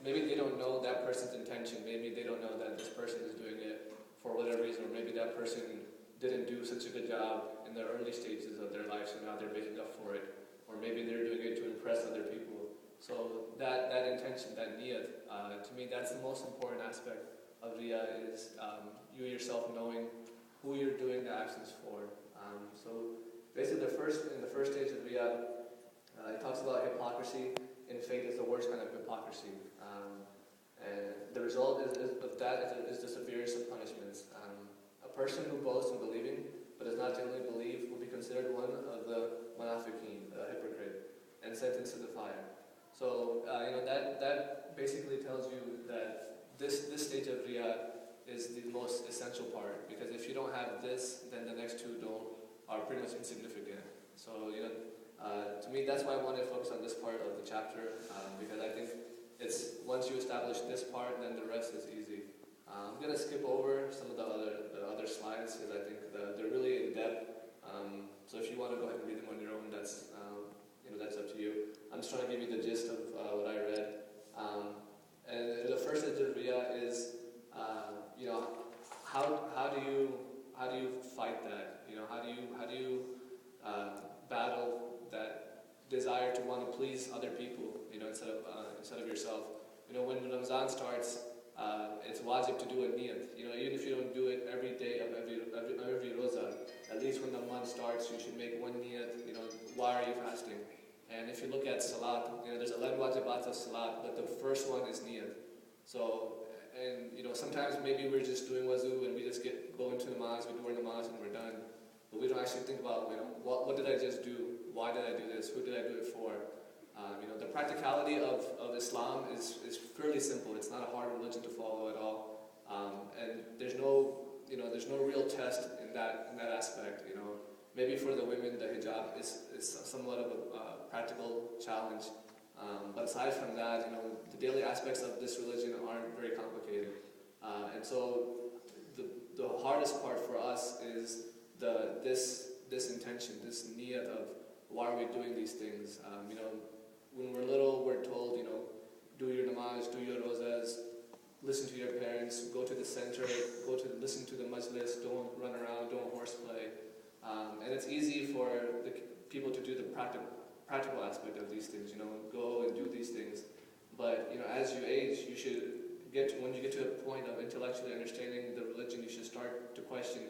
maybe they don't know that person's intention. Maybe they don't know that this person is doing it for whatever reason, or maybe that person didn't do such a good job in the early stages of their life, so now they're making up for it. Or maybe they're doing it to impress other people. So that intention, that niyat, to me that's the most important aspect of riya, is you yourself knowing who you're doing the actions for. So basically in the first stage of riya, it talks about hypocrisy. In faith is the worst kind of hypocrisy. And the result of that is the severest of punishments. A person who boasts in believing but does not genuinely believe will be considered one of the munafiqeen, the hypocrite, and sentenced to the fire. So that basically tells you that this stage of riya is the most essential part, because if you don't have this, then the next two are pretty much insignificant. So to me that's why I wanted to focus on this part of the chapter, because I think it's once you establish this part, then the rest is easy. I'm gonna skip over some of the other slides because I think they're really in depth. So if you want to go ahead and read them on your own, that's up to you. I'm just trying to give you the gist of what I read. And the first stage of riya is, how do you fight that? How do you battle that desire to want to please other people, instead of yourself. When Ramzan starts, it's wajib to do a niyat. Even if you don't do it every day of every roza, at least when the month starts, you should make one niyat. Why are you fasting? And if you look at salat, there's 11 wajibat of salat, but the first one is niyat. So, and sometimes maybe we're just doing wuzu and we just go into namaz, we do our namaz and we're done. But we don't actually think about, what did I just do? Why did I do this? Who did I do it for? The practicality of Islam is fairly simple. It's not a hard religion to follow at all, and there's no real test in that aspect. Maybe for the women, the hijab is somewhat of a practical challenge, but aside from that, the daily aspects of this religion aren't very complicated, and so the hardest part for us is this intention, this niyat of why are we doing these things. When we're little, we're told, do your namaz, do your rozas, listen to your parents, go to the center, listen to the majlis, don't run around, don't horseplay. And it's easy for the people to do the practical aspect of these things, go and do these things. But, as you age, when you get to a point of intellectually understanding the religion, you should start to question,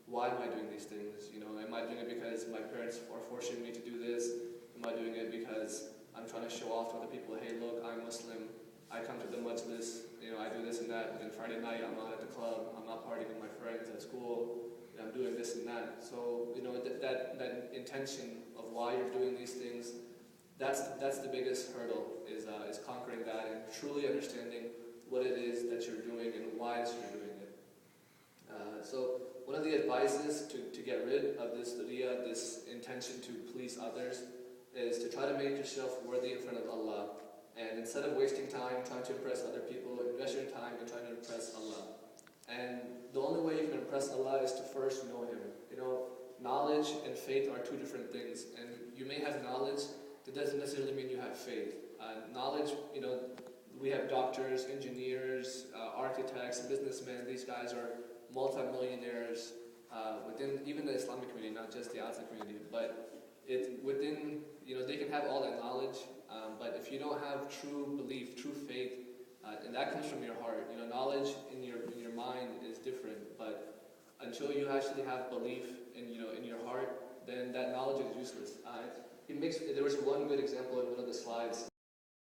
why am I doing these things? Am I doing it because my parents are forcing me to do this? Am I doing it because I'm trying to show off to other people, hey look, I'm Muslim, I come to the majlis, I do this and that, but then Friday night I'm out at the club, I'm out partying with my friends at school, I'm doing this and that. So, that intention of why you're doing these things, that's the biggest hurdle, is conquering that and truly understanding what it is that you're doing and why you're doing it. So one of the advices to get rid of this riya, this intention to please others, is to try to make yourself worthy in front of Allah. And instead of wasting time trying to impress other people, invest your time in trying to impress Allah. And the only way you can impress Allah is to first know Him. Knowledge and faith are two different things. And you may have knowledge, that doesn't necessarily mean you have faith. Knowledge, we have doctors, engineers, architects, businessmen. These guys are multi-millionaires within even the Islamic community, not just the outside community. But they can have all that knowledge, but if you don't have true belief, true faith, and that comes from your heart. Knowledge in your mind is different, but until you actually have belief in your heart, then that knowledge is useless. There was one good example in one of the slides.